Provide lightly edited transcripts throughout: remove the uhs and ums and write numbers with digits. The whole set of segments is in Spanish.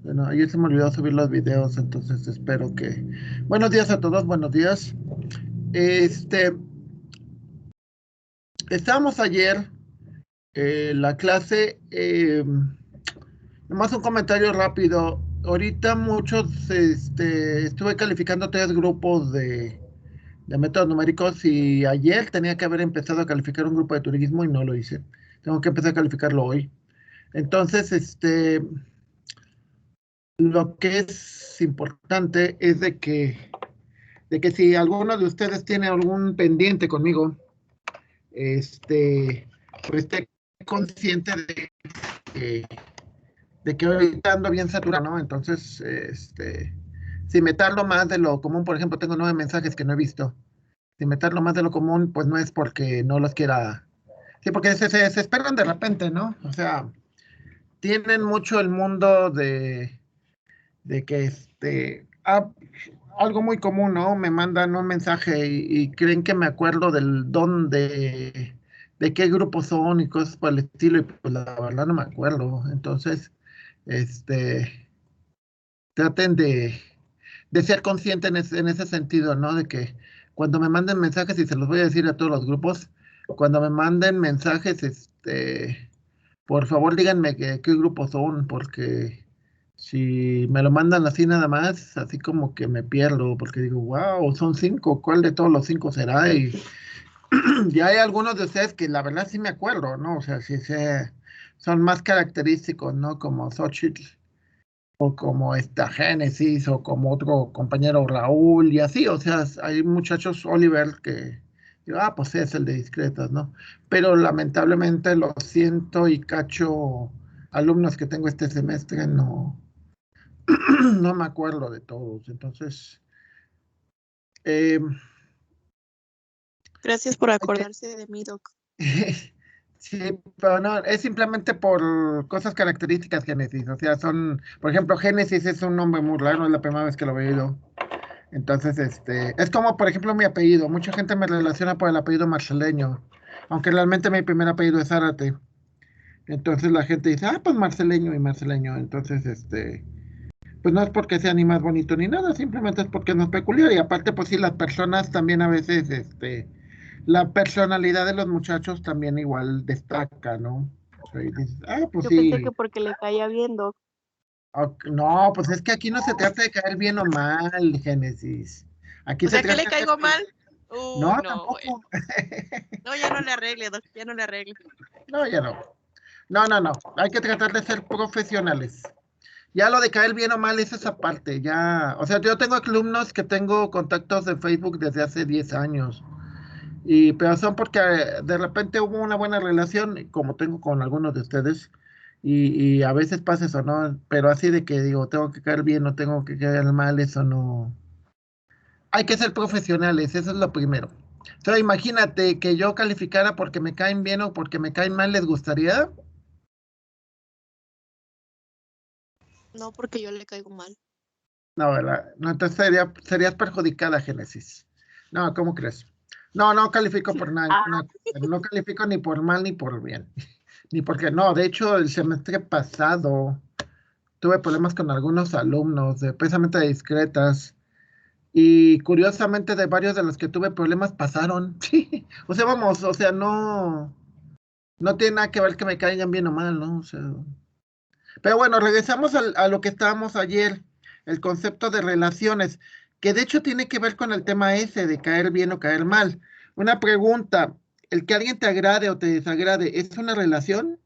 Bueno, ayer se me olvidó subir los videos, entonces espero que... Buenos días a todos, buenos días. Este, estábamos ayer la clase, nomás un comentario rápido. Ahorita muchos, estuve calificando 3 grupos de métodos numéricos y ayer tenía que haber empezado a calificar un grupo de turismo y no lo hice. Tengo que empezar a calificarlo hoy. Entonces, lo que es importante es de que si alguno de ustedes tiene algún pendiente conmigo, pues esté consciente que, de que ahorita ando bien saturado, ¿no? Entonces, si me tardo más de lo común, por ejemplo, tengo 9 mensajes que no he visto. Si me tardo más de lo común, pues no es porque no los quiera. Sí, porque se esperan de repente, ¿no? O sea, tienen mucho el mundo de que algo muy común, ¿no? Me mandan un mensaje y creen que me acuerdo del de qué grupo son y cosas por el estilo, y pues la verdad no me acuerdo. Entonces, este, traten de ser conscientes en ese sentido, ¿no? De que cuando me manden mensajes, y se los voy a decir a todos los grupos, cuando me manden mensajes, por favor díganme qué grupos son, porque si me lo mandan así nada más, así como que me pierdo, porque digo, wow, son 5, ¿cuál de todos los 5 será? Y ya hay algunos de ustedes que la verdad sí me acuerdo, ¿no? O sea, sí son más característicos, ¿no? Como Xochitl, o como esta Génesis, o como otro compañero Raúl, y así, o sea, hay muchachos, Oliver, que, digo, pues es el de discretas, ¿no? Pero lamentablemente los ciento y cacho alumnos que tengo este semestre no me acuerdo de todos. Entonces, eh, Gracias por hay que, acordarse de mí, Doc. sí, pero no, es simplemente por cosas características Génesis. O sea, por ejemplo, Génesis es un nombre muy raro, es la primera vez que lo veo yo. Entonces, es como, por ejemplo, mi apellido. Mucha gente me relaciona por el apellido marceleño, aunque realmente mi primer apellido es Zárate. Entonces la gente dice, pues marceleño y marceleño. Entonces, pues no es porque sea ni más bonito ni nada, simplemente es porque no es peculiar. Y aparte, pues sí, las personas también a veces, la personalidad de los muchachos también igual destaca, ¿no? O sea, y dices, pues Yo pensé sí. que porque le caía bien, Doc. Ok, no, pues es que aquí no se trata de caer bien o mal, Génesis. Aquí O se sea, ¿que le trata de... caigo mal? No, No, bueno. tampoco. No, ya no le arregle, Doc, ya no le arregle. No, ya no. No, no, no. Hay que tratar de ser profesionales. Ya lo de caer bien o mal es esa parte, ya. O sea, yo tengo alumnos que tengo contactos de Facebook desde hace 10 años. Pero son porque de repente hubo una buena relación, como tengo con algunos de ustedes, y a veces pasa eso, ¿no? Pero así de que digo, tengo que caer bien o tengo que caer mal, eso no. Hay que ser profesionales, eso es lo primero. O sea, imagínate que yo calificara porque me caen bien o porque me caen mal, ¿les gustaría? No, porque yo le caigo mal. No, ¿verdad? No, entonces serías perjudicada, Génesis. No, ¿cómo crees? No, no califico por nada, Ah, no califico ni por mal ni por bien. Ni porque no, de hecho, el semestre pasado tuve problemas con algunos alumnos, precisamente de discretas, y curiosamente de varios de los que tuve problemas pasaron. Sí, o sea, vamos, o sea, no tiene nada que ver que me caigan bien o mal, ¿no? O sea, pero bueno, regresamos a lo que estábamos ayer, el concepto de relaciones, que de hecho tiene que ver con el tema ese de caer bien o caer mal. Una pregunta, ¿el que alguien te agrade o te desagrade es una relación?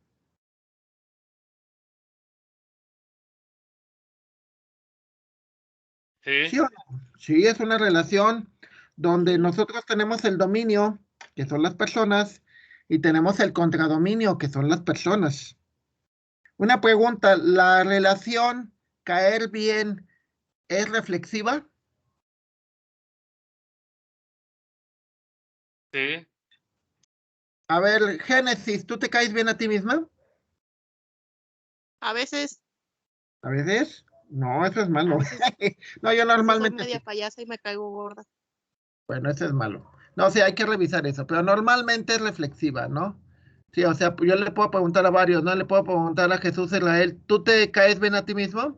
Sí, ¿Sí o no? Sí, es una relación donde sí. nosotros tenemos el dominio, que son las personas, y tenemos el contradominio, que son las personas. Una pregunta, ¿la relación caer bien es reflexiva? sí. A ver, Génesis, ¿tú te caes bien a ti misma? A veces, A veces. No, eso es a malo. veces, No, yo a veces soy normalmente media sí. payasa y me caigo gorda. Bueno, eso es malo. No, sí, hay que revisar eso, pero normalmente es reflexiva, ¿no? Sí, o sea, yo le puedo preguntar a varios, ¿no? Le puedo preguntar a Jesús Israel, ¿tú te caes bien a ti mismo?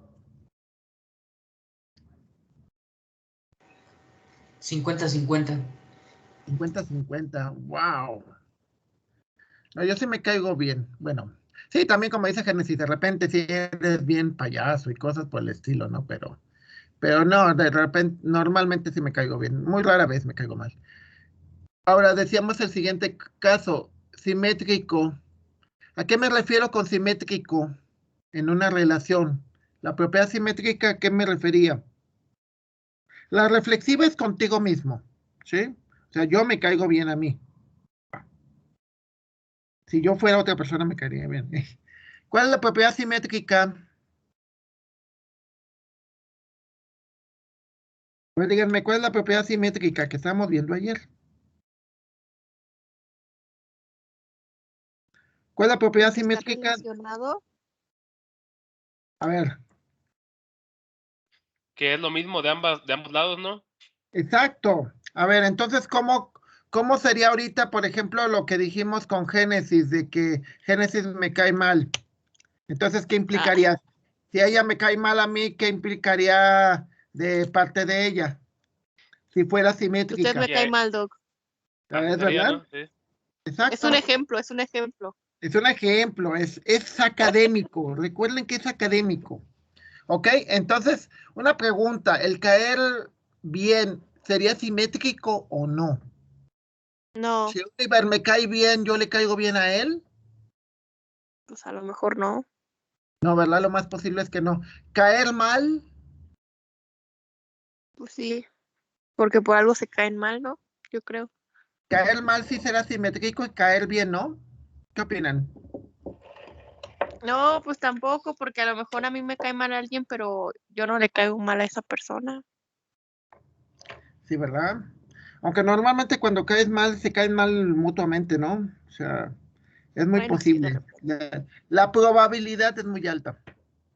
50-50. 50-50, wow. No, yo sí me caigo bien. Bueno, sí, también como dice Génesis, de repente sí eres bien payaso y cosas por el estilo, ¿no? Pero no, de repente, normalmente sí me caigo bien. Muy rara vez me caigo mal. Ahora decíamos el siguiente caso, simétrico. ¿A qué me refiero con simétrico en una relación? La propiedad simétrica, ¿a qué me refería? La reflexiva es contigo mismo, ¿sí? O sea, yo me caigo bien a mí. Si yo fuera otra persona me caería bien. ¿Cuál es la propiedad simétrica? Pues díganme, ¿cuál es la propiedad simétrica que estábamos viendo ayer? ¿Cuál es la propiedad Que está simétrica? relacionado. A ver, Que es lo mismo de ambos lados, ¿no? exacto. A ver, entonces, ¿cómo sería ahorita, por ejemplo, lo que dijimos con Génesis, de que Génesis me cae mal? Entonces, ¿qué implicaría? Si ella me cae mal a mí, ¿qué implicaría de parte de ella? Si fuera Usted simétrica. me cae mal, Doc. ¿Es verdad? ¿no? Sí. Exacto. Es un ejemplo, es un ejemplo. Es un ejemplo, es académico. Recuerden que es académico. ¿Ok? Entonces, una pregunta, ¿el caer bien sería simétrico o no? No, Si Oliver me cae bien, ¿yo le caigo bien a él? pues a lo mejor no. No, ¿verdad? Lo más posible es que no. ¿Caer mal? Pues sí, porque por algo se caen mal, ¿no? Yo creo. Caer mal sí será simétrico y caer bien, ¿no? ¿Qué opinan? No, pues tampoco, porque a lo mejor a mí me cae mal alguien, pero yo no le caigo mal a esa persona. Sí, ¿verdad? Aunque normalmente cuando caes mal, se caen mal mutuamente, ¿no? O sea, es muy Bueno, sí, de posible. La probabilidad es muy alta,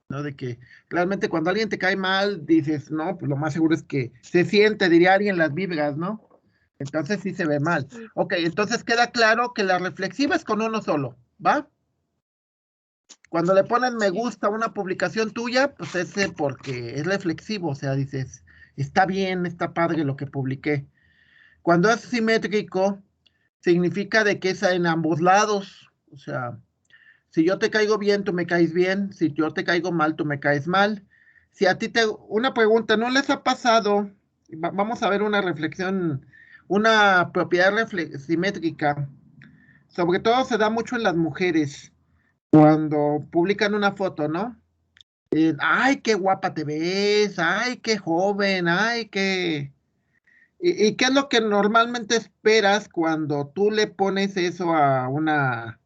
¿no? De que realmente cuando alguien te cae mal, dices, no, pues lo más seguro es que se siente, diría alguien, las vibras, ¿no? Entonces sí se ve mal. sí. Ok, entonces queda claro que la reflexiva es con uno solo, ¿va? Cuando le ponen me gusta a una publicación tuya, pues ese porque es reflexivo, o sea, dices, está bien, está padre lo que publiqué. Cuando es simétrico, significa de que es en ambos lados, o sea, si yo te caigo bien, tú me caes bien, si yo te caigo mal, tú me caes mal. Si a ti te... Una pregunta, ¿no les ha pasado? Vamos a ver una reflexión, una propiedad simétrica. Sobre todo se da mucho en las mujeres cuando publican una foto, ¿no? Ay, qué guapa te ves, ay, qué joven, ay, qué... ¿Y qué es lo que normalmente esperas cuando tú le pones eso a una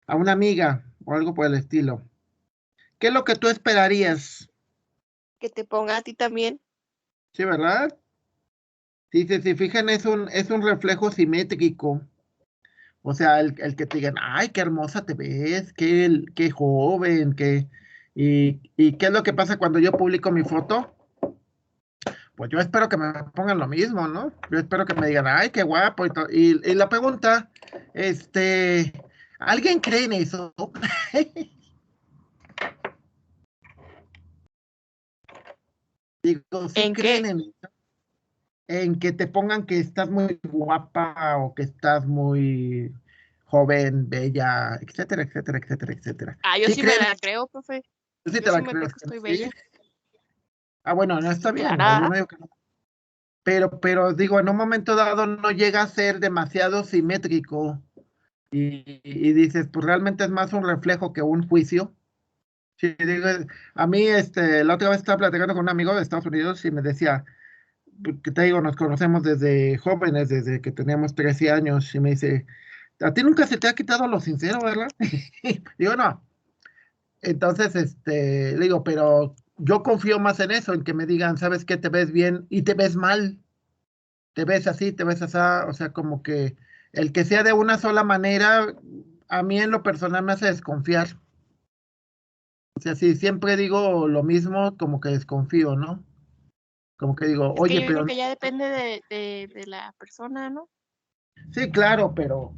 amiga o algo por el estilo? ¿Qué es lo que tú esperarías? Que te ponga a ti también. ¿Sí, verdad? Sí, si se fijan, es un reflejo simétrico. O sea, el que te digan, ay, qué hermosa te ves, qué joven, y qué es lo que pasa cuando yo publico mi foto. Pues yo espero que me pongan lo mismo, ¿no? Yo espero que me digan, ay, qué guapo. Y la pregunta, ¿alguien cree en eso? Digo, ¿sí ¿En creen qué? en que te pongan que estás muy guapa o que estás muy joven, bella, etcétera, etcétera, etcétera, etcétera? Ah, yo ¿Sí sí me creen? la creo, profe. Yo sí Yo te sí la me creo. creo que estoy ¿Sí? bella. Ah, bueno, no está Sí, bien, no, yo Clara. no digo que no. Pero digo, en un momento dado no llega a ser demasiado simétrico y dices, pues realmente es más un reflejo que un juicio. Sí, digo, a mí, la otra vez estaba platicando con un amigo de Estados Unidos y me decía, que te digo, nos conocemos desde jóvenes, desde que teníamos 13 años, y me dice, a ti nunca se te ha quitado lo sincero, ¿verdad? Digo, no. Entonces, le digo, pero yo confío más en eso, en que me digan, ¿sabes qué? Te ves bien y te ves mal, te ves así, te ves así, o sea, como que el que sea de una sola manera, a mí en lo personal me hace desconfiar. O sea, si siempre digo lo mismo, como que desconfío, ¿no? Como que digo, Es que oye, yo creo pero que ya depende de la persona, ¿no? sí, claro, pero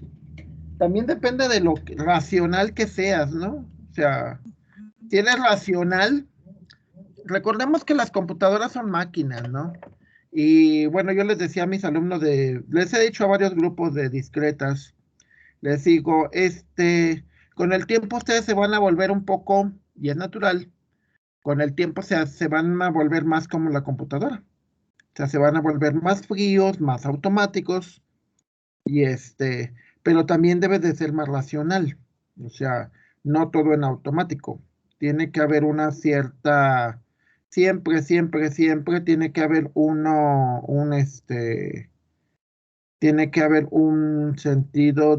también depende de lo racional que seas, ¿no? O sea, si eres racional, recordemos que las computadoras son máquinas, ¿no? Y bueno, yo les decía a mis alumnos les he dicho a varios grupos de discretas, les digo, con el tiempo ustedes se van a volver un poco, y es natural, con el tiempo se van a volver más como la computadora. O sea, se van a volver más fríos, más automáticos, y pero también debe de ser más racional. O sea, no todo en automático. Tiene que haber una cierta, siempre, siempre, siempre tiene que haber tiene que haber un sentido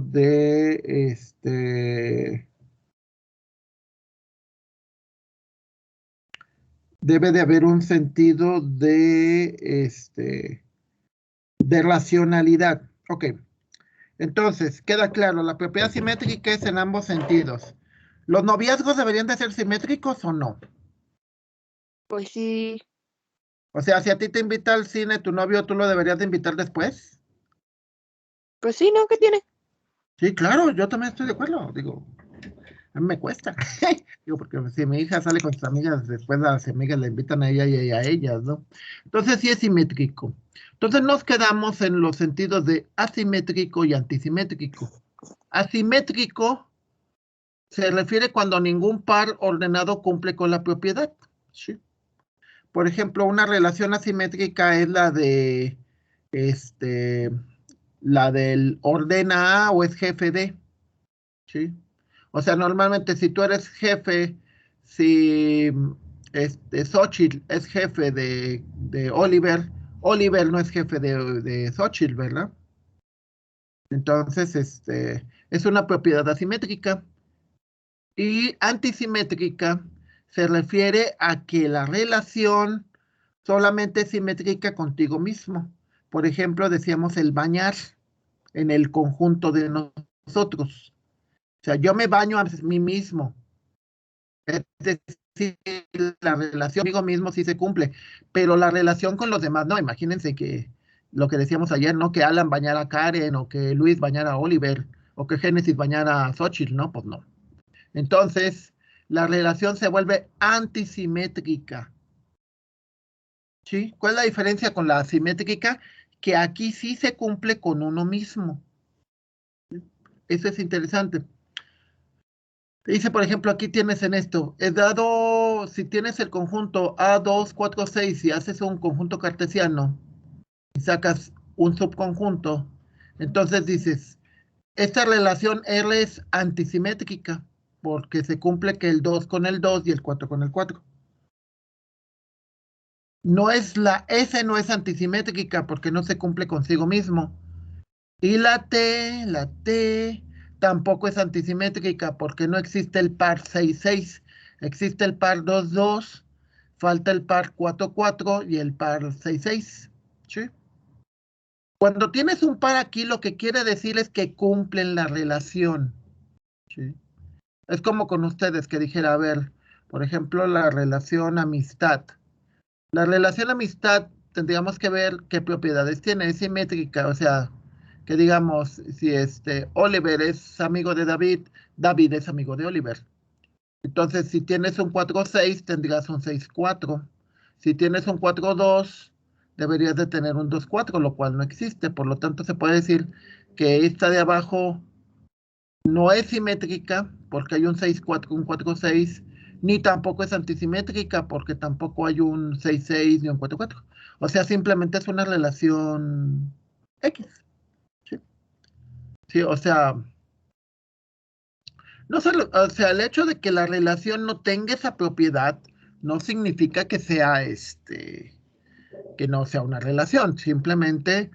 debe de haber un sentido de racionalidad. Ok, entonces, queda claro, la propiedad simétrica es en ambos sentidos. ¿Los noviazgos deberían de ser simétricos o no? Pues sí, O sea, si a ti te invita al cine tu novio, ¿tú lo deberías de invitar después? pues sí, ¿no? ¿Qué tiene? Sí, claro, yo también estoy de acuerdo. Digo, a mí me cuesta. Digo, porque si mi hija sale con sus amigas, después las amigas le invitan a ella y a ellas, ¿no? Entonces sí es simétrico. Entonces nos quedamos en los sentidos de asimétrico y antisimétrico. Asimétrico se refiere cuando ningún par ordenado cumple con la propiedad. ¿Sí? Por ejemplo, una relación asimétrica es este, la del ordena A o es jefe de. ¿Sí? O sea, normalmente si tú eres jefe, si Xochitl es jefe de Oliver, Oliver no es jefe de Xochitl, ¿verdad? Entonces, es una propiedad asimétrica. Y antisimétrica se refiere a que la relación solamente es simétrica contigo mismo. Por ejemplo, decíamos el bañar en el conjunto de nosotros. O sea, yo me baño a mí mismo. Es decir, la relación conmigo mismo sí se cumple, pero la relación con los demás no. Imagínense que lo que decíamos ayer, ¿no? Que Alan bañara a Karen, o que Luis bañara a Oliver, o que Génesis bañara a Xochitl, ¿no? Pues no. Entonces, la relación se vuelve antisimétrica. ¿Sí? ¿Cuál es la diferencia con la asimétrica? Que aquí sí se cumple con uno mismo. Eso es interesante. Dice, por ejemplo, aquí tienes en esto, he dado, si tienes el conjunto A2, 4, 6 y haces un conjunto cartesiano y sacas un subconjunto, entonces dices, esta relación R es antisimétrica porque se cumple que el 2 con el 2 y el 4 con el 4. No es la S no es antisimétrica porque no se cumple consigo mismo. Y la T tampoco es antisimétrica porque no existe el par 6 6. Existe el par 2 2, falta el par 4 4 y el par 6 6. ¿Sí? Cuando tienes un par aquí, lo que quiere decir es que cumplen la relación. ¿Sí? Es como con ustedes que dijera, a ver, por ejemplo, la relación amistad. La relación amistad tendríamos que ver qué propiedades tiene, es simétrica, o sea, que digamos, si Oliver es amigo de David, David es amigo de Oliver. Entonces, si tienes un 4-6, tendrías un 6-4. Si tienes un 4-2, deberías de tener un 2-4, lo cual no existe. Por lo tanto, se puede decir que esta de abajo no es simétrica porque hay un 6-4, un 4-6, ni tampoco es antisimétrica porque tampoco hay un 6-6 ni un 4-4. O sea, simplemente es una relación X. ¿Sí? Sí, o sea, no solo, o sea, el hecho de que la relación no tenga esa propiedad no significa que sea que no sea una relación. Simplemente,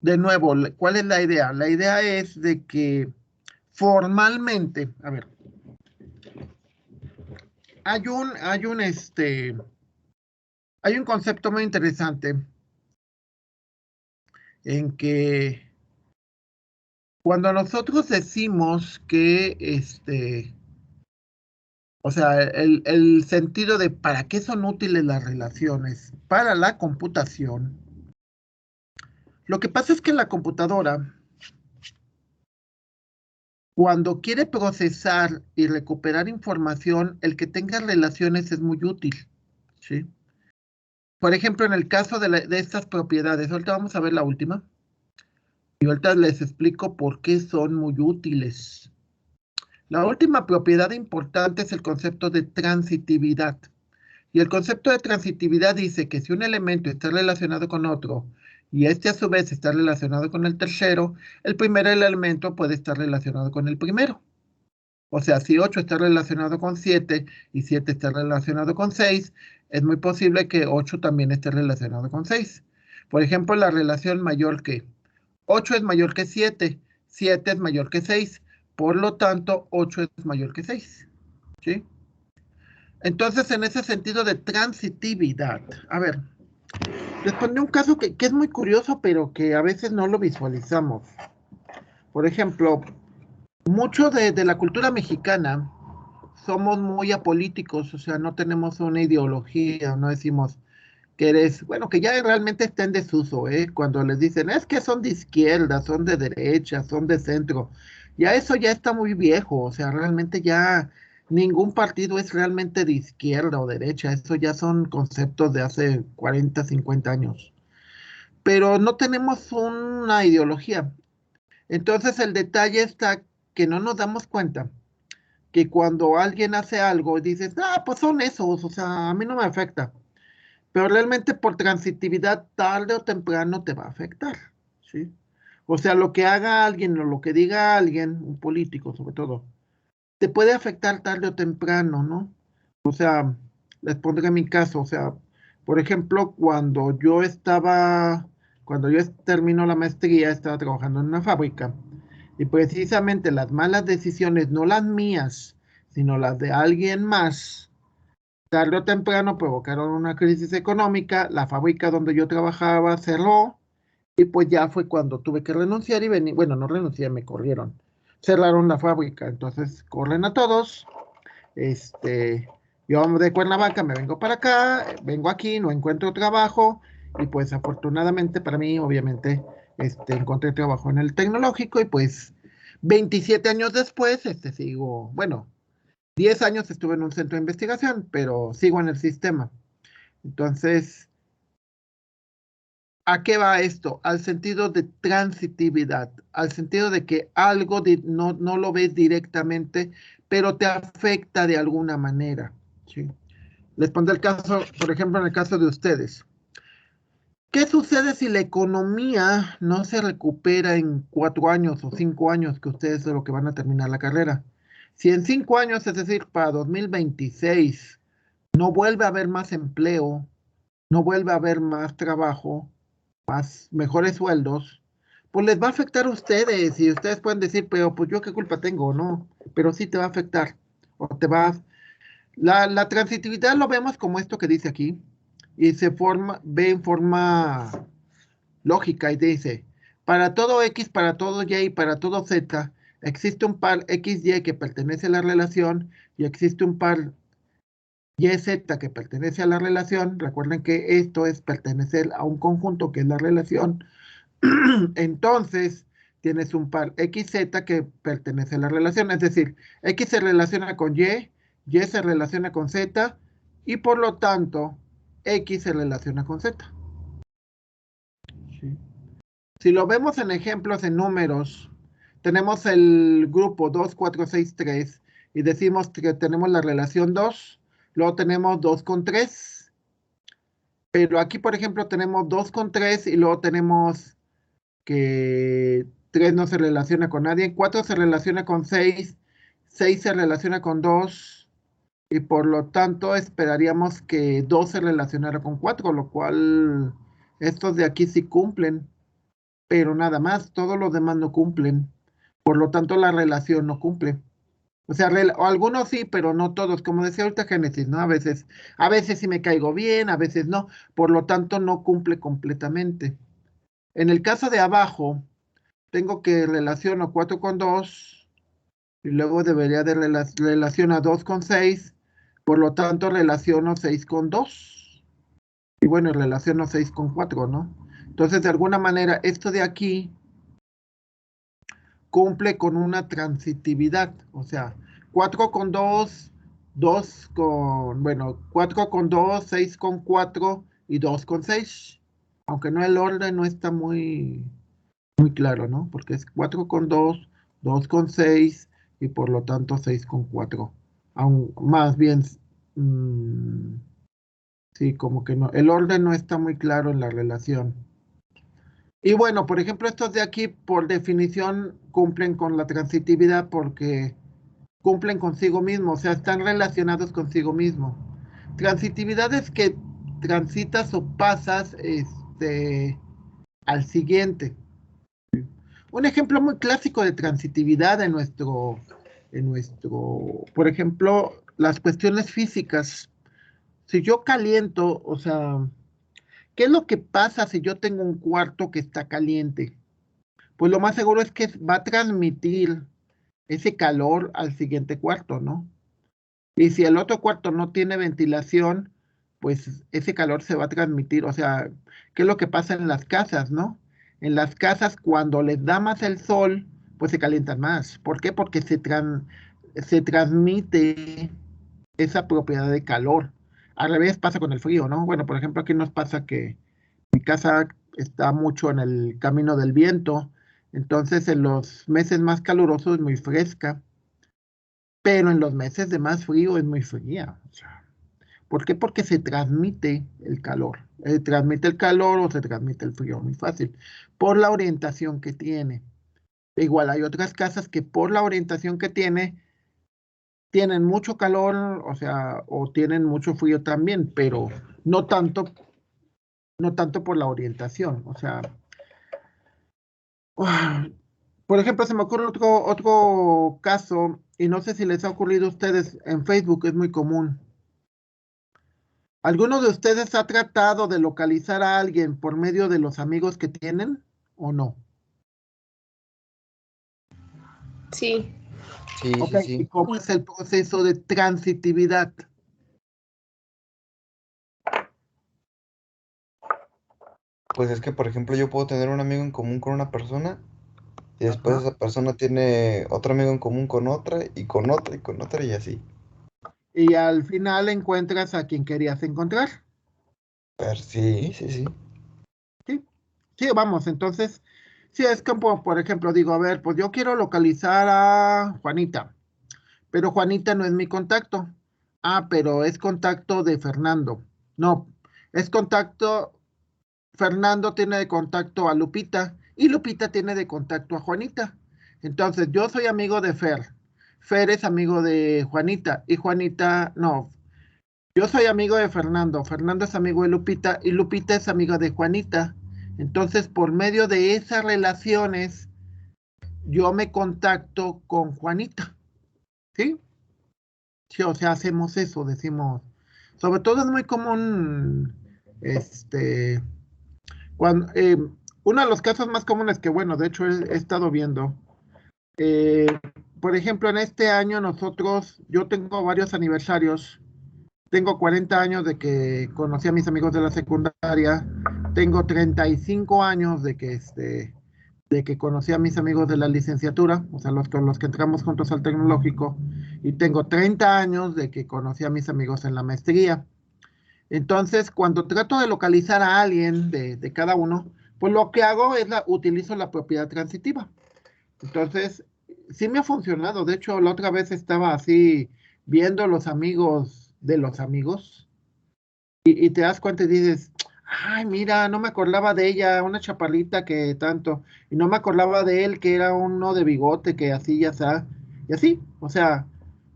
de nuevo, ¿cuál es la idea? La idea es de que formalmente, a ver, hay un concepto muy interesante en que cuando nosotros decimos que o sea, el sentido de para qué son útiles las relaciones para la computación, lo que pasa es que la computadora, cuando quiere procesar y recuperar información, el que tenga relaciones es muy útil, ¿sí? por ejemplo, en el caso de estas propiedades, ahorita vamos a ver la última, y ahorita les explico por qué son muy útiles. La última propiedad importante es el concepto de transitividad. Y el concepto de transitividad dice que si un elemento está relacionado con otro y este a su vez está relacionado con el tercero, el primer elemento puede estar relacionado con el primero. O sea, si 8 está relacionado con 7 y 7 está relacionado con 6, es muy posible que 8 también esté relacionado con 6. Por ejemplo, la relación mayor que 8 es mayor que 7, 7 es mayor que 6, por lo tanto 8 es mayor que 6. ¿Sí? Entonces, en ese sentido de transitividad, a ver, les pondré un caso que es muy curioso, pero que a veces no lo visualizamos. Por ejemplo, mucho de la cultura mexicana somos muy apolíticos, o sea, no tenemos una ideología, no decimos que eres, bueno, que ya realmente está en desuso, ¿eh? Cuando les dicen, es que son de izquierda, son de derecha, son de centro, ya eso ya está muy viejo, o sea, realmente ya ningún partido es realmente de izquierda o derecha, eso ya son conceptos de hace 40, 50 años, pero no tenemos una ideología. Entonces el detalle está que no nos damos cuenta que cuando alguien hace algo, dices, ah, pues son esos, o sea, a mí no me afecta. Pero realmente por transitividad, tarde o temprano te va a afectar, ¿sí? O sea, lo que haga alguien o lo que diga alguien, un político sobre todo, te puede afectar tarde o temprano, ¿no? O sea, les pondré mi caso, o sea, por ejemplo, cuando yo termino la maestría, estaba trabajando en una fábrica y precisamente las malas decisiones, no las mías, sino las de alguien más, tarde o temprano provocaron una crisis económica, la fábrica donde yo trabajaba cerró y pues ya fue cuando tuve que renunciar y venir, bueno, no renuncié, me corrieron, cerraron la fábrica, entonces corren a todos, yo de Cuernavaca me vengo para acá, vengo aquí, no encuentro trabajo y pues afortunadamente para mí, obviamente, encontré trabajo en el tecnológico y pues 27 años después, sigo, bueno, 10 años estuve en un centro de investigación, pero sigo en el sistema. Entonces, ¿a qué va esto? Al sentido de transitividad, al sentido de que algo no lo ves directamente, pero te afecta de alguna manera. ¿Sí? Les pondré el caso, por ejemplo, en el caso de ustedes. ¿Qué sucede si la economía no se recupera en 4 años o 5 años, que ustedes es lo que van a terminar la carrera? Si en 5 años, es decir, para 2026, no vuelve a haber más empleo, no vuelve a haber más trabajo, más mejores sueldos, pues les va a afectar a ustedes y ustedes pueden decir, pero pues yo qué culpa tengo, ¿no? Pero sí te va a afectar o te va. La transitividad lo vemos como esto que dice aquí y ve en forma lógica y dice, para todo X, para todo Y y para todo Z, existe un par XY que pertenece a la relación y existe un par YZ que pertenece a la relación. Recuerden que esto es pertenecer a un conjunto que es la relación. Entonces, tienes un par XZ que pertenece a la relación, es decir, X se relaciona con Y se relaciona con Z, y por lo tanto, X se relaciona con Z. ¿Sí? Si lo vemos en ejemplos en números, tenemos el grupo 2, 4, 6, 3, y decimos que tenemos la relación 2, luego tenemos 2 con 3, pero aquí, por ejemplo, tenemos 2 con 3 y luego tenemos que 3 no se relaciona con nadie, 4 se relaciona con 6, 6 se relaciona con 2, y por lo tanto esperaríamos que 2 se relacionara con 4, lo cual estos de aquí sí cumplen, pero nada más, todos los demás no cumplen, por lo tanto la relación no cumple. O sea, o algunos sí, pero no todos, como decía ahorita Génesis, ¿no? A veces sí me caigo bien, a veces no, por lo tanto no cumple completamente. En el caso de abajo, tengo que relaciono 4 con 2 y luego debería de relacionar 2 con 6, por lo tanto relaciono 6 con 2 y bueno, relaciono 6 con 4, ¿no? Entonces, de alguna manera, esto de aquí cumple con una transitividad, o sea, 4 con 2, 2 con, bueno, 4 con 2, 6 con 4 y 2,6. Aunque no el orden no está muy claro, ¿no? Porque es 4,2, 2,6 y por lo tanto 6,4. Aún más bien, mm, sí, como que no. El orden no está muy claro en la relación. Y bueno, por ejemplo, estos de aquí, por definición, cumplen con la transitividad porque cumplen consigo mismo, o sea, están relacionados consigo mismo. Transitividad es que transitas o pasas al siguiente. Un ejemplo muy clásico de transitividad por ejemplo, las cuestiones físicas. Si yo caliento, o sea, ¿qué es lo que pasa si yo tengo un cuarto que está caliente? Pues lo más seguro es que va a transmitir ese calor al siguiente cuarto, ¿no? Y si el otro cuarto no tiene ventilación, pues ese calor se va a transmitir. O sea, ¿qué es lo que pasa en las casas, no? En las casas, cuando les da más el sol, pues se calientan más. ¿Por qué? Porque se transmite esa propiedad de calor. Al revés pasa con el frío, ¿no? Bueno, por ejemplo, aquí nos pasa que mi casa está mucho en el camino del viento, entonces en los meses más calurosos es muy fresca, pero en los meses de más frío es muy fría. O sea, ¿por qué? Porque se transmite el calor. Transmite el calor o se transmite el frío, muy fácil, por la orientación que tiene. Igual hay otras casas que por la orientación que tienen mucho calor, o sea, o tienen mucho frío también, pero no tanto, no tanto por la orientación. O sea, por ejemplo, se me ocurre otro caso, y no sé si les ha ocurrido a ustedes en Facebook, es muy común. ¿Alguno de ustedes ha tratado de localizar a alguien por medio de los amigos que tienen o no? Sí. Sí, Ok, sí, ¿y sí. cómo es el proceso de transitividad? Pues es que, por ejemplo, yo puedo tener un amigo en común con una persona y después Ajá. esa persona tiene otro amigo en común con otra y con otra y con otra y así. Y al final encuentras a quien querías encontrar. Pero sí, sí, sí. Sí, sí, vamos, entonces, sí, es como, por ejemplo, digo, a ver, pues yo quiero localizar a Juanita, pero Juanita no es mi contacto. Ah, pero es contacto de Fernando. No, es contacto, Fernando tiene de contacto a Lupita y Lupita tiene de contacto a Juanita. Entonces, yo soy amigo de Fer. Fer es amigo de Juanita y Juanita, no, yo soy amigo de Fernando. Fernando es amigo de Lupita y Lupita es amiga de Juanita. Entonces, por medio de esas relaciones, yo me contacto con Juanita. ¿Sí? Sí, o sea, hacemos eso, decimos. Sobre todo es muy común, este, cuando, uno de los casos más comunes que, bueno, de hecho he estado viendo, eh, por ejemplo, en este año yo tengo varios aniversarios. Tengo 40 años de que conocí a mis amigos de la secundaria. Tengo 35 años de que conocí a mis amigos de la licenciatura, o sea, los con los que entramos juntos al tecnológico. Y tengo 30 años de que conocí a mis amigos en la maestría. Entonces, cuando trato de localizar a alguien de cada uno, pues lo que hago es utilizo la propiedad transitiva. Entonces, sí me ha funcionado. De hecho, la otra vez estaba así viendo los amigos de los amigos y te das cuenta y dices, ay, mira, no me acordaba de ella, una chaparrita que tanto, y no me acordaba de él que era uno de bigote que así ya está, y así, o sea,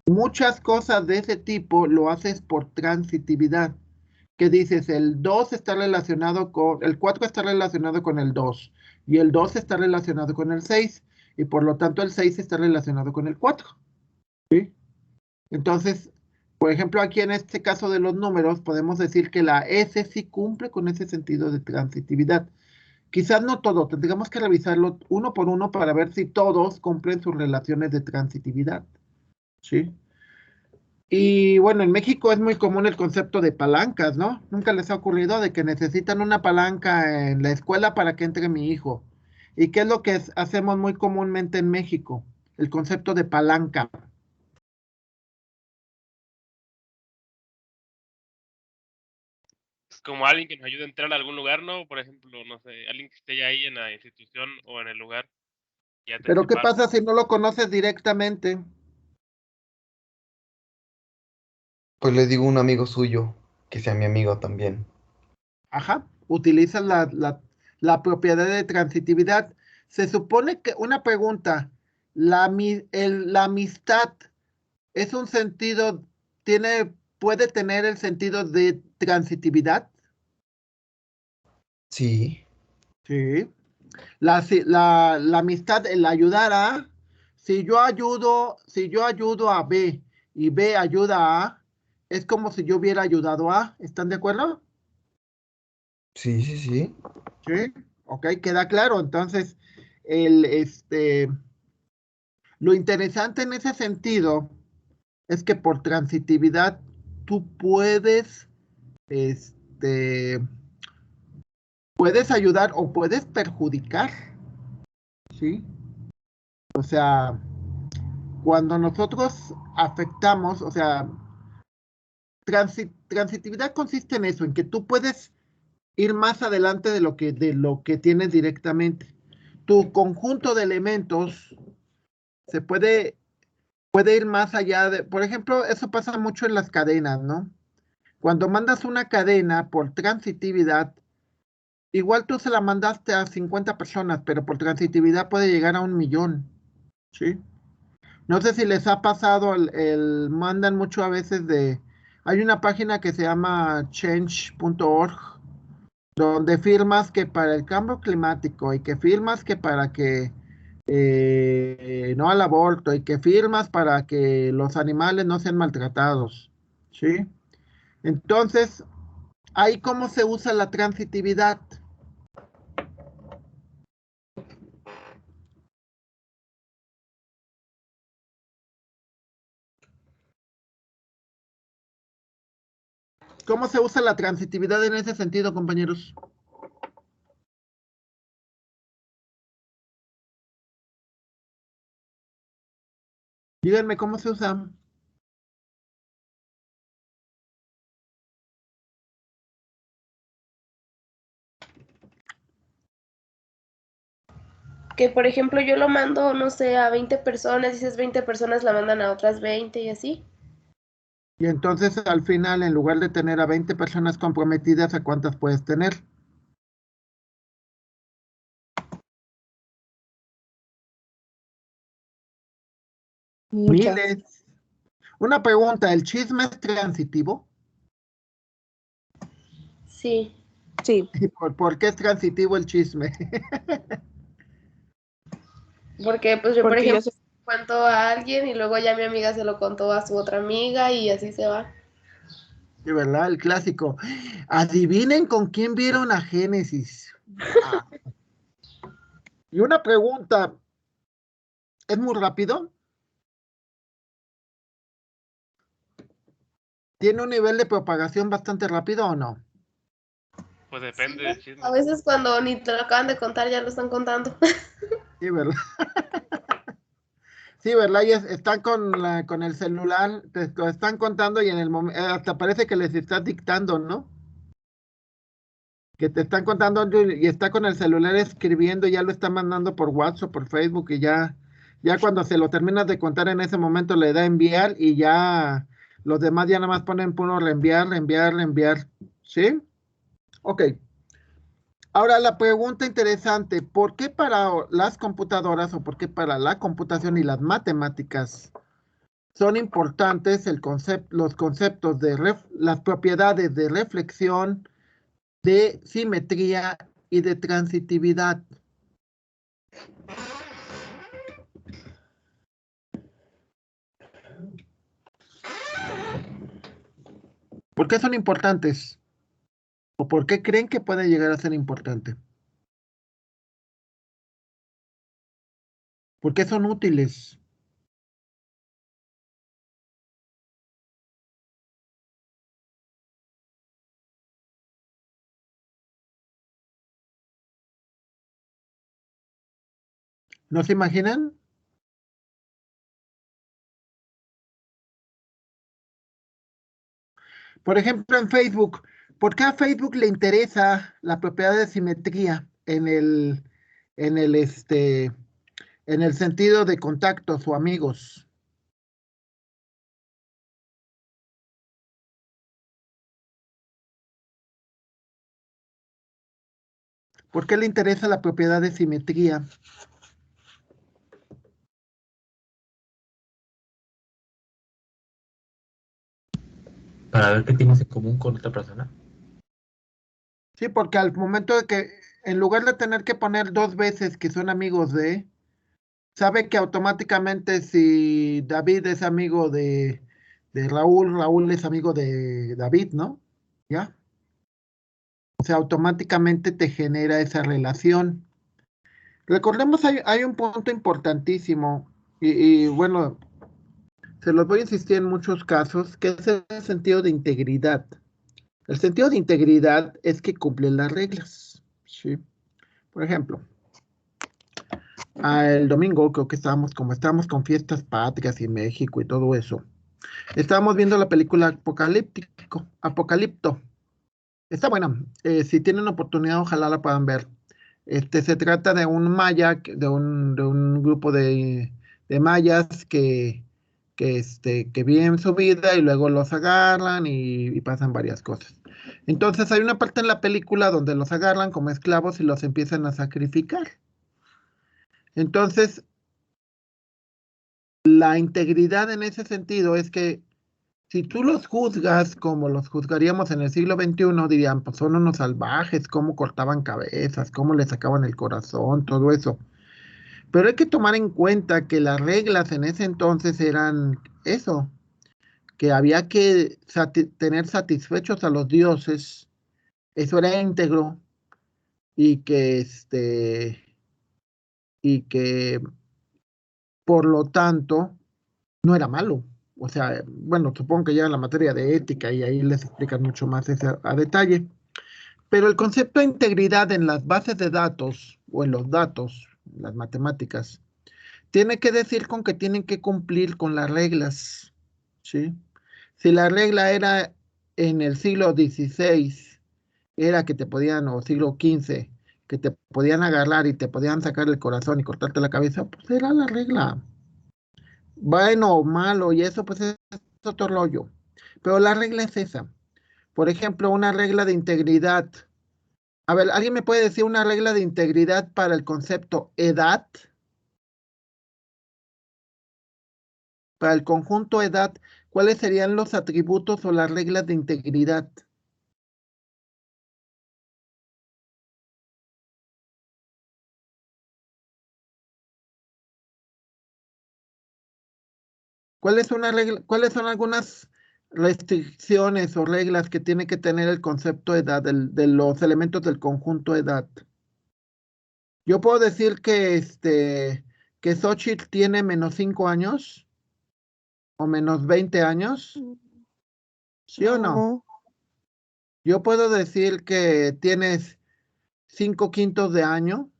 muchas cosas de ese tipo lo haces por transitividad, que dices, el 4 está relacionado con el 2 y el 2 está relacionado con el 6 y por lo tanto el 6 está relacionado con el 4, ¿sí? Entonces, por ejemplo, aquí en este caso de los números, podemos decir que la S sí cumple con ese sentido de transitividad. Quizás no todo, tendríamos que revisarlo uno por uno para ver si todos cumplen sus relaciones de transitividad, ¿sí? Y bueno, en México es muy común el concepto de palancas, ¿no? Nunca les ha ocurrido de que necesitan una palanca en la escuela para que entre mi hijo. ¿Y qué es lo que hacemos muy comúnmente en México? El concepto de palanca. como alguien que nos ayude a entrar a algún lugar, ¿no? Por ejemplo, no sé, alguien que esté ahí en la institución o en el lugar. Ya te Pero ¿qué separa. pasa si no lo conoces directamente? Pues le digo a un amigo suyo que sea mi amigo también. Ajá, utilizas la propiedad de transitividad. Se supone que, una pregunta, la amistad es un sentido, puede tener el sentido de transitividad. Sí, Sí. La amistad, el ayudar a, si yo ayudo a B y B ayuda a, es como si yo hubiera ayudado a, ¿están de acuerdo? sí, sí, sí. Sí, ok, queda claro. Entonces, el, este, lo interesante en ese sentido es que por transitividad tú este, puedes ayudar o puedes perjudicar, ¿sí? O sea, cuando nosotros afectamos, o sea, transitividad consiste en eso, en que tú puedes ir más adelante de lo que tienes directamente. Tu conjunto de elementos se puede ir más allá de, por ejemplo, eso pasa mucho en las cadenas, ¿no? Cuando mandas una cadena por transitividad, igual tú se la mandaste a 50 personas, pero por transitividad puede llegar a 1 millón, ¿sí? No sé si les ha pasado, mandan mucho a veces hay una página que se llama change.org, donde firmas que para el cambio climático y que firmas que para que no al aborto y que firmas para que los animales no sean maltratados, ¿sí? Entonces, ahí cómo se usa la transitividad. ¿Cómo se usa la transitividad en ese sentido, compañeros? Díganme cómo se usa. Que por ejemplo yo lo mando, no sé, a 20 personas, y esas 20 personas la mandan a otras 20 y así. Y entonces al final, en lugar de tener a 20 personas comprometidas, ¿a cuántas puedes tener? Muchas. Miles. Una pregunta, ¿el chisme es transitivo? Sí, Sí, ¿Y por qué es transitivo el chisme? porque pues yo por porque yo ejemplo sé, cuento a alguien y luego ya mi amiga se lo contó a su otra amiga y así se va. De verdad, el clásico. Adivinen con quién vieron a Génesis. Ah, y una pregunta, ¿es muy rápido? ¿Tiene un nivel de propagación bastante rápido o no? Pues Sí, depende del a chisme. veces cuando ni te lo acaban de contar ya lo están contando. Sí, ¿verdad? Sí, ¿verdad? Y están con el celular, te lo están contando y en el momento, hasta parece que les estás dictando, ¿no? Que te están contando y está con el celular escribiendo, ya lo está mandando por WhatsApp, por Facebook y ya cuando se lo terminas de contar en ese momento le da enviar y ya los demás ya nada más ponen puro reenviar, reenviar, reenviar. ¿Sí? Ok. Ahora la pregunta interesante, ¿por qué para las computadoras o por qué para la computación y las matemáticas son importantes los conceptos de las propiedades de reflexión, de simetría y de transitividad? ¿Por qué son importantes? ¿O por qué creen que puede llegar a ser importante? ¿Por qué son útiles? ¿No se imaginan? Por ejemplo, en Facebook, ¿Por qué a Facebook le interesa la propiedad de simetría en el, este, en el sentido de contactos o amigos? ¿Por qué le interesa la propiedad de simetría? Para ver qué tienes en común con otra persona. Sí, porque al momento de que, en lugar de tener que poner dos veces que son amigos de, sabe que automáticamente si David es amigo de Raúl, Raúl es amigo de David, ¿no? ¿Ya? O sea, automáticamente te genera esa relación. Recordemos, hay un punto importantísimo, y bueno, se los voy a insistir en muchos casos, que es el sentido de integridad. El sentido de integridad es que cumplen las reglas, ¿sí? Por ejemplo, el domingo creo que estábamos con fiestas patrias y México y todo eso. Estábamos viendo la película Apocalipto. Está buena. Si tienen oportunidad, ojalá la puedan ver. Se trata de un maya, de un grupo de mayas que viven su vida y luego los agarran y pasan varias cosas. Entonces hay una parte en la película donde los agarran como esclavos y los empiezan a sacrificar. Entonces, la integridad en ese sentido es que si tú los juzgas como los juzgaríamos en el siglo XXI, dirían, pues son unos salvajes, cómo cortaban cabezas, cómo les sacaban el corazón, todo eso. Pero hay que tomar en cuenta que las reglas en ese entonces eran eso, que había que tener satisfechos a los dioses, eso era íntegro, y y que por lo tanto no era malo. O sea, bueno, supongo que ya en la materia de ética y ahí les explican mucho más eso a detalle. Pero el concepto de integridad en las bases de datos o en los datos, las matemáticas, tiene que decir con que tienen que cumplir con las reglas, ¿sí? Si la regla era en el siglo XVI, era que te podían, o siglo XV, que te podían agarrar y te podían sacar el corazón y cortarte la cabeza, pues era la regla. Bueno o malo, y eso pues es otro rollo. Pero la regla es esa. Por ejemplo, una regla de integridad. A ver, ¿alguien me puede decir una regla de integridad para el concepto edad? Para el conjunto edad, ¿cuáles serían los atributos o las reglas de integridad? ¿Cuáles son algunas restricciones o reglas que tiene que tener el concepto edad, de los elementos del conjunto edad? Yo puedo decir que Xochitl tiene menos 5 años o menos 20 años, ¿sí o no? No, Yo puedo decir que tienes 5/5 de año.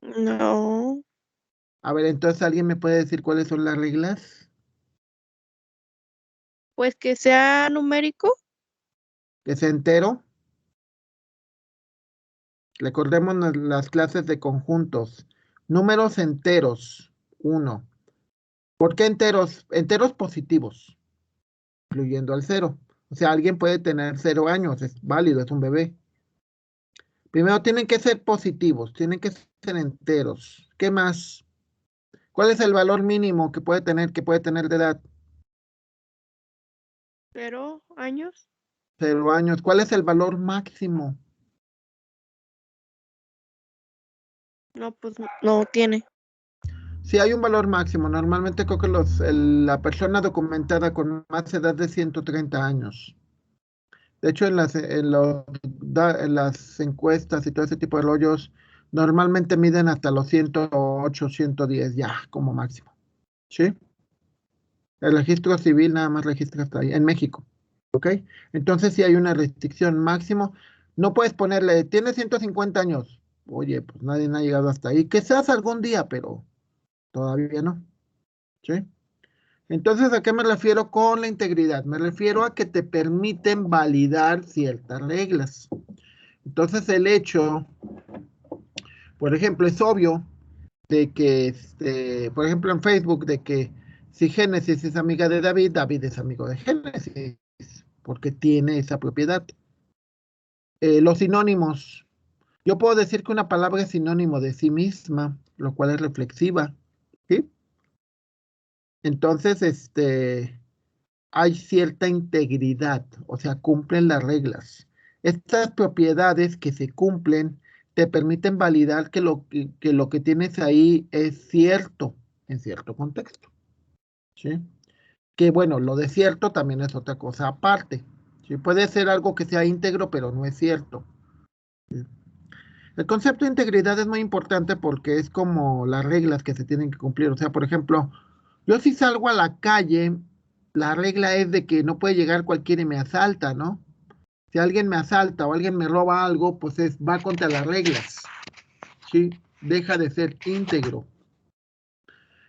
no, A ver, entonces alguien me puede decir cuáles son las reglas. pues que sea numérico. Que sea entero. Recordemos las clases de conjuntos. Números enteros. 1. ¿Por qué enteros? Enteros positivos, incluyendo al 0. O sea, alguien puede tener 0 años, es válido, es un bebé. Primero tienen que ser positivos, tienen que ser enteros. ¿Qué más? ¿Cuál es el valor mínimo que puede tener de edad? 0 años. 0 años. ¿Cuál es el valor máximo? No, pues no tiene. Si hay un valor máximo, normalmente creo que la persona documentada con más edad de 130 años. De hecho, en las encuestas y todo ese tipo de rollos, normalmente miden hasta los 108, 110 ya como máximo. ¿Sí? El registro civil nada más registra hasta ahí, en México. ¿Ok? Entonces, si hay una restricción máximo, no puedes ponerle, tiene 150 años. Oye, pues nadie ha llegado hasta ahí. Quizás algún día, pero todavía no. ¿Sí? Entonces, ¿a qué me refiero con la integridad? Me refiero a que te permiten validar ciertas reglas. Entonces, el hecho, por ejemplo, es obvio de que, por ejemplo, en Facebook, de que si Génesis es amiga de David, David es amigo de Génesis, porque tiene esa propiedad. Los sinónimos. Yo puedo decir que una palabra es sinónimo de sí misma, lo cual es reflexiva, ¿sí? Entonces, hay cierta integridad, o sea, cumplen las reglas. Estas propiedades que se cumplen te permiten validar que lo que tienes ahí es cierto en cierto contexto, ¿sí? Que bueno, lo de cierto también es otra cosa aparte, ¿sí? Puede ser algo que sea íntegro, pero no es cierto, ¿sí? El concepto de integridad es muy importante porque es como las reglas que se tienen que cumplir. O sea, por ejemplo, yo si salgo a la calle, la regla es de que no puede llegar cualquiera y me asalta, ¿no? Si alguien me asalta o alguien me roba algo, pues va contra las reglas, ¿sí? Deja de ser íntegro.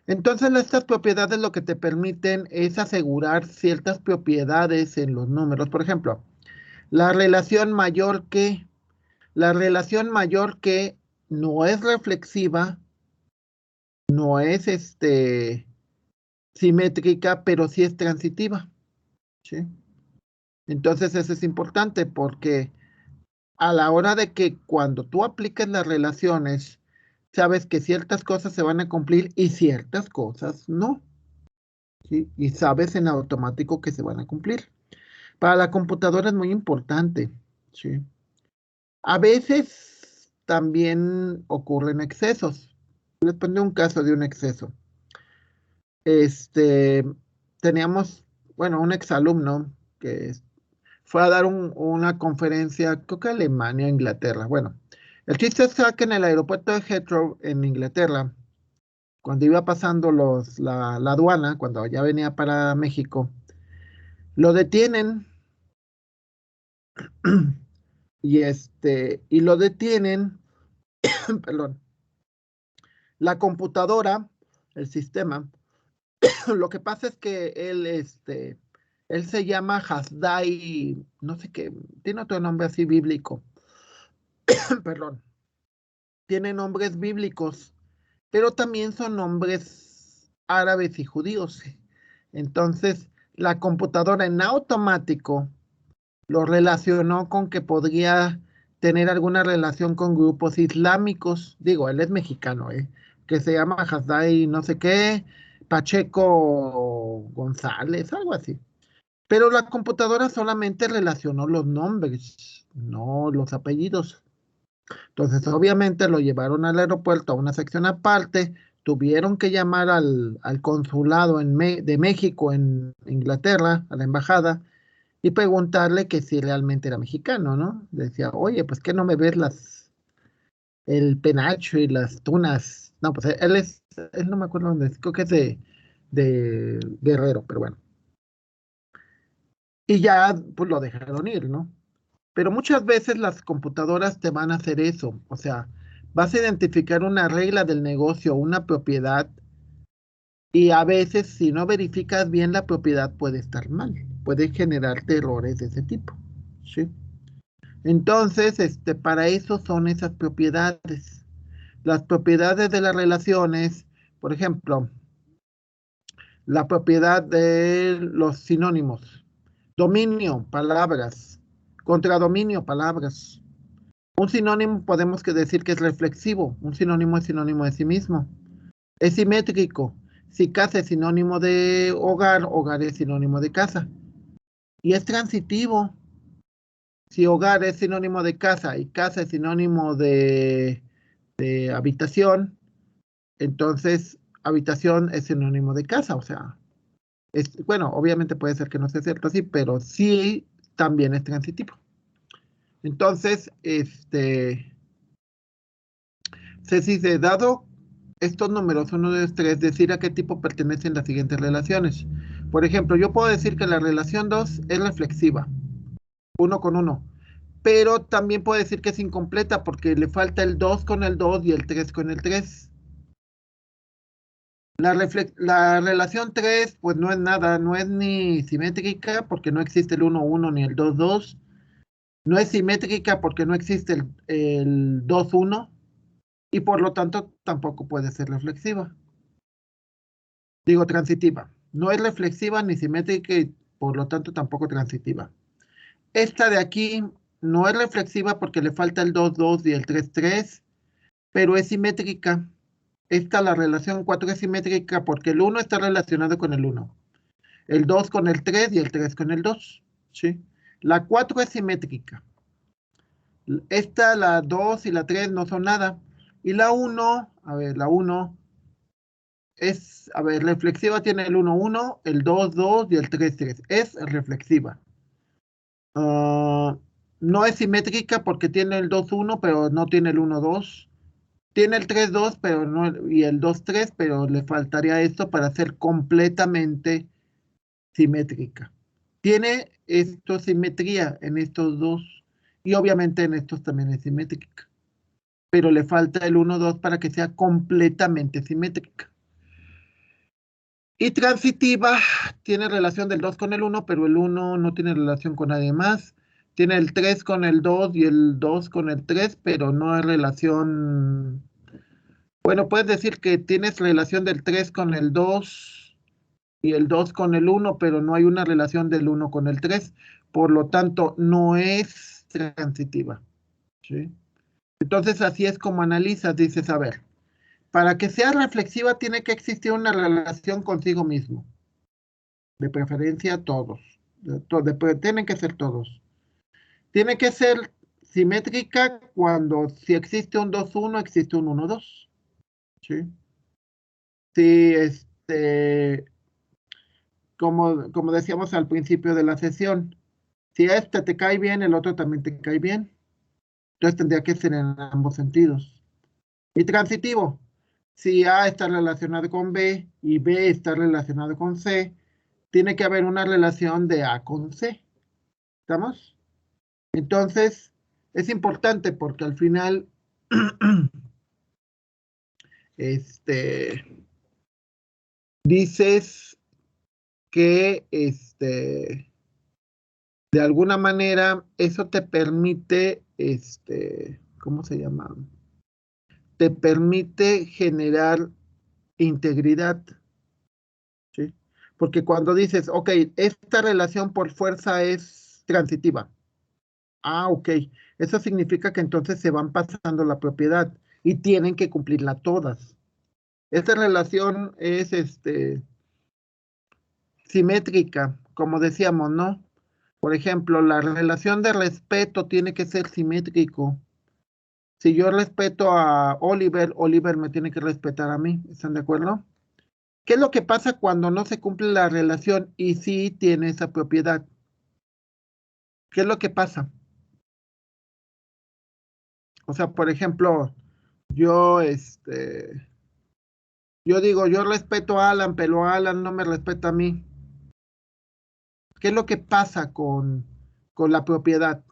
Entonces, estas propiedades lo que te permiten es asegurar ciertas propiedades en los números. Por ejemplo, la relación mayor que no es reflexiva, no es simétrica, pero sí es transitiva, ¿sí? Entonces eso es importante porque a la hora de que cuando tú apliques las relaciones, sabes que ciertas cosas se van a cumplir y ciertas cosas no, ¿sí? Y sabes en automático que se van a cumplir. Para la computadora es muy importante, ¿sí? A veces también ocurren excesos. Les pongo un caso de un exceso. Teníamos, bueno, un exalumno que fue a dar una conferencia, creo que a Alemania, Inglaterra. Bueno, el chiste es que en el aeropuerto de Heathrow, en Inglaterra, cuando iba pasando la aduana, cuando ya venía para México, lo detienen y lo detienen, perdón, la computadora, el sistema. Lo que pasa es que él se llama Hasdai, no sé qué, tiene otro nombre así bíblico, perdón, tiene nombres bíblicos, pero también son nombres árabes y judíos. Entonces, la computadora en automático lo relacionó con que podría tener alguna relación con grupos islámicos. Digo, él es mexicano, que se llama Hasdai no sé qué, Pacheco González, algo así. Pero la computadora solamente relacionó los nombres, no los apellidos. Entonces, obviamente lo llevaron al aeropuerto a una sección aparte, tuvieron que llamar al consulado de México en Inglaterra, a la embajada, y preguntarle que si realmente era mexicano, ¿no? Decía, oye, pues que no me ves el penacho y las tunas. No, pues él no me acuerdo dónde es, creo que es de Guerrero, pero bueno. Y ya, pues lo dejaron ir, ¿no? Pero muchas veces las computadoras te van a hacer eso, o sea, vas a identificar una regla del negocio, una propiedad, y a veces si no verificas bien la propiedad puede estar mal, puede generarte errores de ese tipo, ¿sí? Entonces, para eso son esas propiedades. Las propiedades de las relaciones, por ejemplo, la propiedad de los sinónimos, dominio, palabras, contradominio, palabras. Un sinónimo podemos decir que es reflexivo, un sinónimo es sinónimo de sí mismo. Es simétrico. Si casa es sinónimo de hogar, hogar es sinónimo de casa. Y es transitivo. Si hogar es sinónimo de casa y casa es sinónimo de habitación, entonces habitación es sinónimo de casa. O sea, bueno, obviamente puede ser que no sea cierto así, pero sí también es transitivo. Entonces, se dice, dado estos números 1, 2, 3, decir a qué tipo pertenecen las siguientes relaciones. Por ejemplo, yo puedo decir que la relación 2 es reflexiva, 1 con 1, pero también puedo decir que es incompleta porque le falta el 2 con el 2 y el 3 con el 3. La relación 3, pues no es nada, no es ni simétrica porque no existe el 1, 1 ni el 2, 2. No es simétrica porque no existe el 2, 1 y por lo tanto tampoco puede ser reflexiva. Digo, transitiva. No es reflexiva ni simétrica y por lo tanto tampoco transitiva. Esta de aquí no es reflexiva porque le falta el 2, 2 y el 3, 3, pero es simétrica. Esta, la relación 4 es simétrica porque el 1 está relacionado con el 1, el 2 con el 3 y el 3 con el 2. ¿Sí? La 4 es simétrica. Esta, la 2 y la 3 no son nada. Y la 1, a ver, la 1 es, a ver, reflexiva tiene el 1, 1, el 2, 2 y el 3, 3. Es reflexiva. No es simétrica porque tiene el 2, 1, pero no tiene el 1, 2. Tiene el 3, 2, pero no, y el 2, 3, pero le faltaría esto para ser completamente simétrica. Tiene esto simetría en estos dos y obviamente en estos también es simétrica, pero le falta el 1, 2 para que sea completamente simétrica. Y transitiva tiene relación del 2 con el 1, pero el 1 no tiene relación con nadie más. Tiene el 3 con el 2 y el 2 con el 3, pero no hay relación. Bueno, puedes decir que tienes relación del 3 con el 2 y el 2 con el 1, pero no hay una relación del 1 con el 3. Por lo tanto, no es transitiva. ¿Sí? Entonces, así es como analizas. Dices, a ver, para que sea reflexiva tiene que existir una relación consigo mismo. De preferencia todos. Tienen que ser todos. Tiene que ser simétrica cuando si existe un 2, 1, existe un 1, 2. ¿Sí? Si como decíamos al principio de la sesión, si este te cae bien, el otro también te cae bien. Entonces tendría que ser en ambos sentidos. Y transitivo, si A está relacionado con B y B está relacionado con C, tiene que haber una relación de A con C. ¿Estamos? Entonces, es importante porque al final, dices que, de alguna manera, eso te permite, ¿cómo se llama? Te permite generar integridad, ¿sí? Porque cuando dices, ok, esta relación por fuerza es transitiva. Ah, ok. Eso significa que entonces se van pasando la propiedad y tienen que cumplirla todas. Esta relación es simétrica, como decíamos, ¿no? Por ejemplo, la relación de respeto tiene que ser simétrico. Si yo respeto a Oliver, Oliver me tiene que respetar a mí. ¿Están de acuerdo? ¿Qué es lo que pasa cuando no se cumple la relación y sí tiene esa propiedad? ¿Qué es lo que pasa? O sea, por ejemplo, yo, yo digo, yo respeto a Alan, pero Alan no me respeta a mí. ¿Qué es lo que pasa con la propiedad?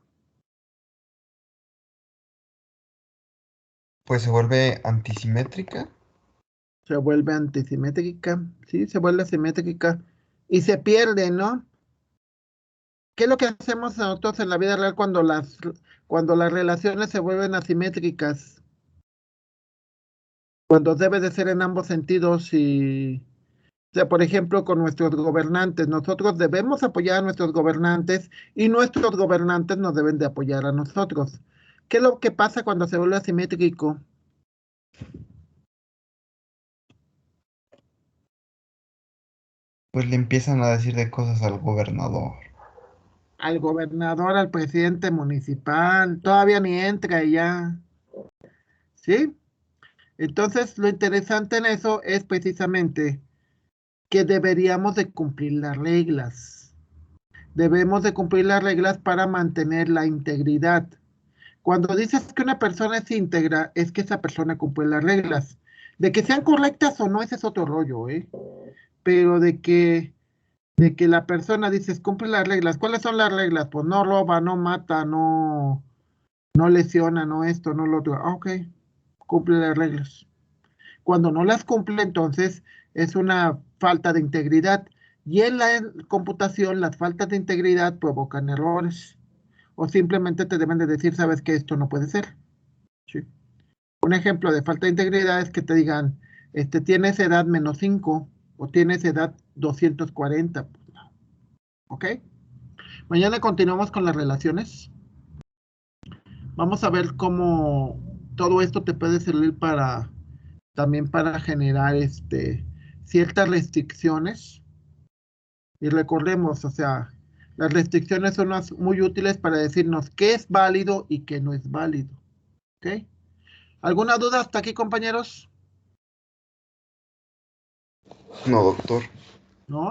Pues se vuelve antisimétrica. Se vuelve antisimétrica, sí, se vuelve simétrica y se pierde, ¿no? ¿Qué es lo que hacemos nosotros en la vida real cuando las relaciones se vuelven asimétricas? Cuando debe de ser en ambos sentidos y, o sea, por ejemplo, con nuestros gobernantes, nosotros debemos apoyar a nuestros gobernantes y nuestros gobernantes nos deben de apoyar a nosotros. ¿Qué es lo que pasa cuando se vuelve asimétrico? Pues le empiezan a decir de cosas al gobernador. Al gobernador, al presidente municipal, todavía ni entra y ya, ¿sí? Entonces, lo interesante en eso es precisamente que deberíamos de cumplir las reglas. Debemos de cumplir las reglas para mantener la integridad. Cuando dices que una persona es íntegra, es que esa persona cumple las reglas. De que sean correctas o no, ese es otro rollo, ¿eh? Pero de que la persona dices cumple las reglas. ¿Cuáles son las reglas? Pues no roba, no mata, no lesiona, no esto, no lo otro. Ah, ok, cumple las reglas. Cuando no las cumple, entonces es una falta de integridad. Y en la computación, las faltas de integridad provocan errores. O simplemente te deben de decir, sabes que esto no puede ser. ¿Sí? Un ejemplo de falta de integridad es que te digan, tienes edad menos 5 o tienes edad 240. ¿Ok? Mañana continuamos con las relaciones. Vamos a ver cómo todo esto te puede servir también para generar ciertas restricciones. Y recordemos, o sea, las restricciones son muy útiles para decirnos qué es válido y qué no es válido. ¿Ok? ¿Alguna duda hasta aquí, compañeros? No, doctor. ¿No?